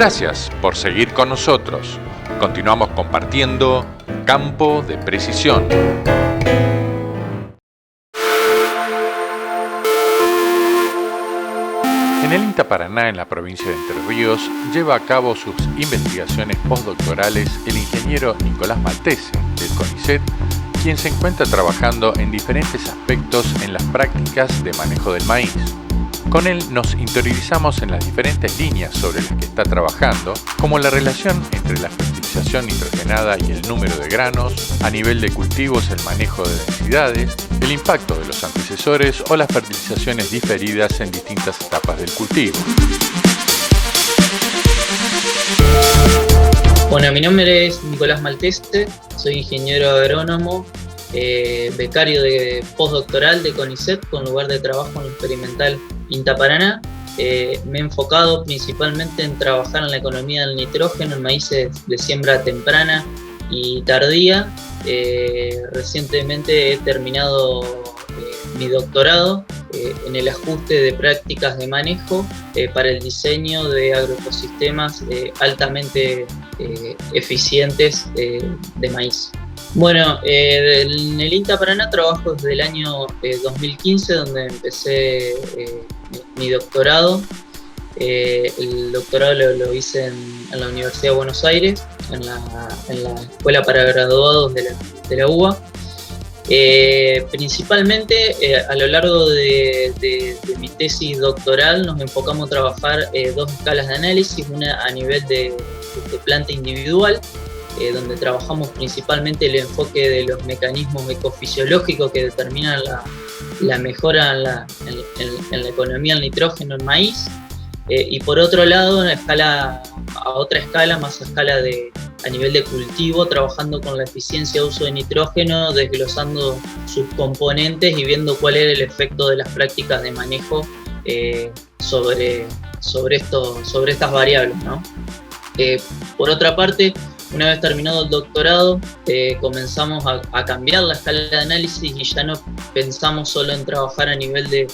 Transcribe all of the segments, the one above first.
Gracias por seguir con nosotros. Continuamos compartiendo Campo de Precisión. En el INTA Paraná, en la provincia de Entre Ríos, lleva a cabo sus investigaciones postdoctorales el ingeniero Nicolás Maltese, del CONICET, quien se encuentra trabajando en diferentes aspectos en las prácticas de manejo del maíz. Con él nos interiorizamos en las diferentes líneas sobre las que está trabajando, como la relación entre la fertilización nitrogenada y el número de granos, a nivel de cultivos el manejo de densidades, el impacto de los antecesores o las fertilizaciones diferidas en distintas etapas del cultivo. Bueno, mi nombre es Nicolás Maltese, soy ingeniero agrónomo, becario de postdoctoral de CONICET con lugar de trabajo en la experimental INTA Paraná. Me he enfocado principalmente en trabajar en la economía del nitrógeno en maíces de siembra temprana y tardía. Recientemente he terminado mi doctorado en el ajuste de prácticas de manejo para el diseño de agroecosistemas altamente eficientes de maíz. Bueno, en el INTA Paraná trabajo desde el año 2015, donde empecé mi doctorado. El doctorado lo hice en la Universidad de Buenos Aires, en la Escuela para Graduados de la UBA. Principalmente a lo largo de mi tesis doctoral nos enfocamos a trabajar dos escalas de análisis, una a nivel de planta individual, donde trabajamos principalmente el enfoque de los mecanismos ecofisiológicos que determinan la mejora en la economía del nitrógeno en maíz, y por otro lado a otra escala, más a escala a nivel de cultivo, trabajando con la eficiencia de uso de nitrógeno, desglosando sus componentes y viendo cuál era el efecto de las prácticas de manejo sobre estas variables, ¿no? Por otra parte, una vez terminado el doctorado, comenzamos a cambiar la escala de análisis y ya no pensamos solo en trabajar a nivel de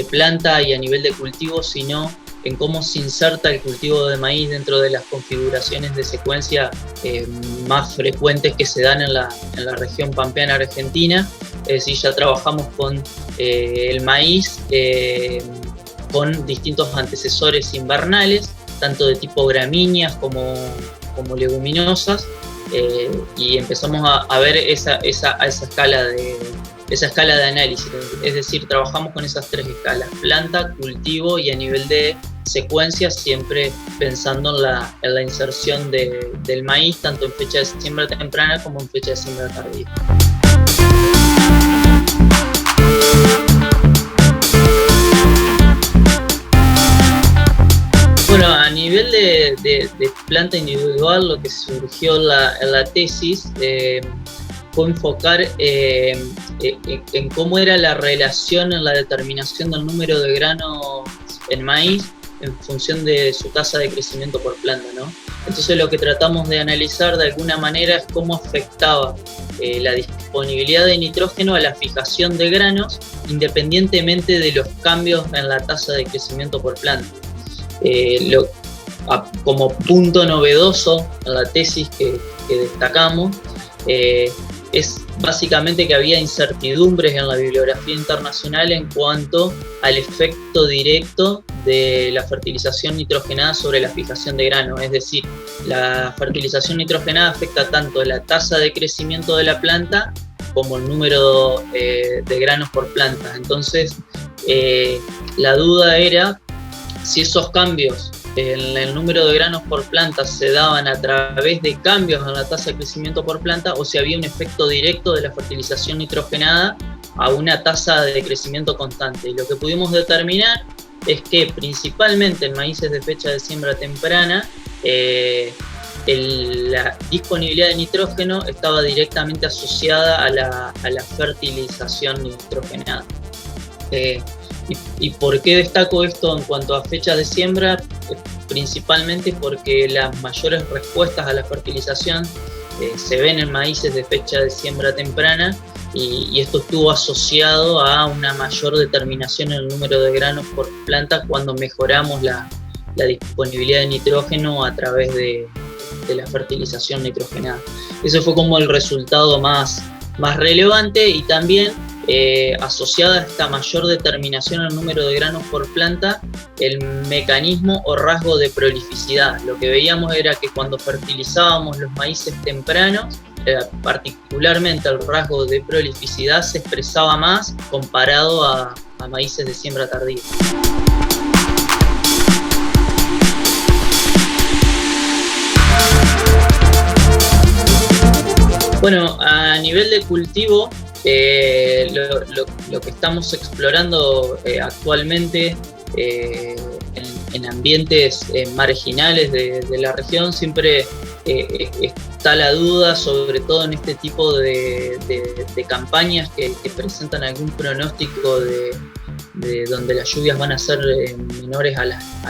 planta y a nivel de cultivo, sino en cómo se inserta el cultivo de maíz dentro de las configuraciones de secuencia más frecuentes que se dan en la región pampeana argentina. Es decir, ya trabajamos con el maíz con distintos antecesores invernales, tanto de tipo gramíneas como leguminosas, y empezamos a ver esa escala de análisis. Es decir, trabajamos con esas tres escalas: planta, cultivo y a nivel de secuencia, siempre pensando en la inserción del maíz, tanto en fecha de siembra temprana como en fecha de siembra tardía. Bueno, a nivel de planta individual, lo que surgió en la tesis fue enfocar en cómo era la relación en la determinación del número de granos en maíz en función de su tasa de crecimiento por planta, ¿no? Entonces lo que tratamos de analizar de alguna manera es cómo afectaba la disponibilidad de nitrógeno a la fijación de granos, independientemente de los cambios en la tasa de crecimiento por planta. Como punto novedoso en la tesis que destacamos, es básicamente que había incertidumbres en la bibliografía internacional en cuanto al efecto directo de la fertilización nitrogenada sobre la fijación de grano. Es decir, la fertilización nitrogenada afecta tanto la tasa de crecimiento de la planta como el número de granos por planta. Entonces, la duda era si esos cambios en el número de granos por planta se daban a través de cambios en la tasa de crecimiento por planta o si había un efecto directo de la fertilización nitrogenada a una tasa de crecimiento constante. Y lo que pudimos determinar es que principalmente en maíces de fecha de siembra temprana la disponibilidad de nitrógeno estaba directamente asociada a la fertilización nitrogenada. ¿Y por qué destaco esto en cuanto a fechas de siembra? Principalmente porque las mayores respuestas a la fertilización se ven en maíces de fecha de siembra temprana, y esto estuvo asociado a una mayor determinación en el número de granos por planta cuando mejoramos la la disponibilidad de nitrógeno a través de la fertilización nitrogenada. Ese fue como el resultado más relevante, y también asociada a esta mayor determinación en número de granos por planta, el mecanismo o rasgo de prolificidad. Lo que veíamos era que cuando fertilizábamos los maíces tempranos, particularmente el rasgo de prolificidad se expresaba más comparado a maíces de siembra tardía. Bueno, a nivel de cultivo, lo que estamos explorando actualmente en ambientes marginales de la región, siempre está la duda, sobre todo en este tipo de campañas que presentan algún pronóstico de donde las lluvias van a ser menores a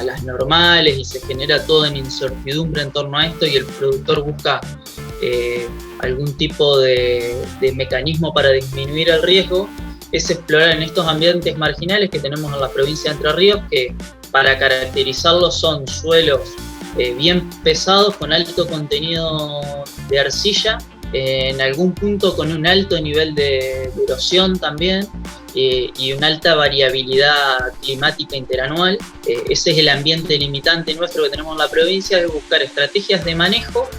las normales, y se genera toda una incertidumbre en torno a esto, y el productor busca algún tipo de mecanismo para disminuir el riesgo. Es explorar en estos ambientes marginales que tenemos en la provincia de Entre Ríos, que para caracterizarlos son suelos bien pesados, con alto contenido de arcilla, en algún punto con un alto nivel de erosión también, y una alta variabilidad climática interanual. Ese es el ambiente limitante nuestro que tenemos en la provincia, de buscar estrategias de manejo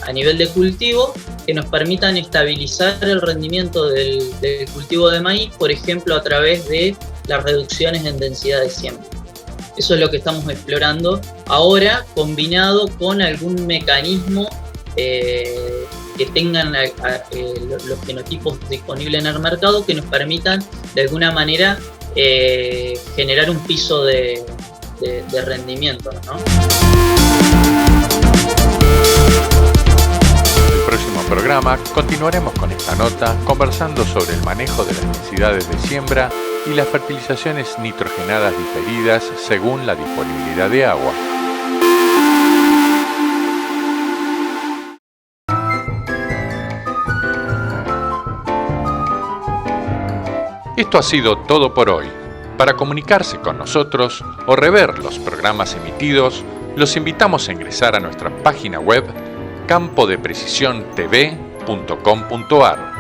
a nivel de cultivo que nos permitan estabilizar el rendimiento del cultivo de maíz, por ejemplo a través de las reducciones en densidad de siembra. Eso es lo que estamos explorando ahora, combinado con algún mecanismo que tengan los genotipos disponibles en el mercado, que nos permitan de alguna manera generar un piso de rendimiento, ¿no? En el próximo programa continuaremos con esta nota, conversando sobre el manejo de las densidades de siembra y las fertilizaciones nitrogenadas diferidas según la disponibilidad de agua. Esto ha sido todo por hoy. Para comunicarse con nosotros o rever los programas emitidos, los invitamos a ingresar a nuestra página web campodeprecisiontv.com.ar.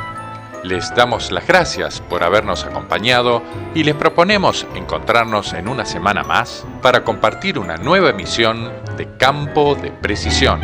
Les damos las gracias por habernos acompañado y les proponemos encontrarnos en una semana más para compartir una nueva emisión de Campo de Precisión.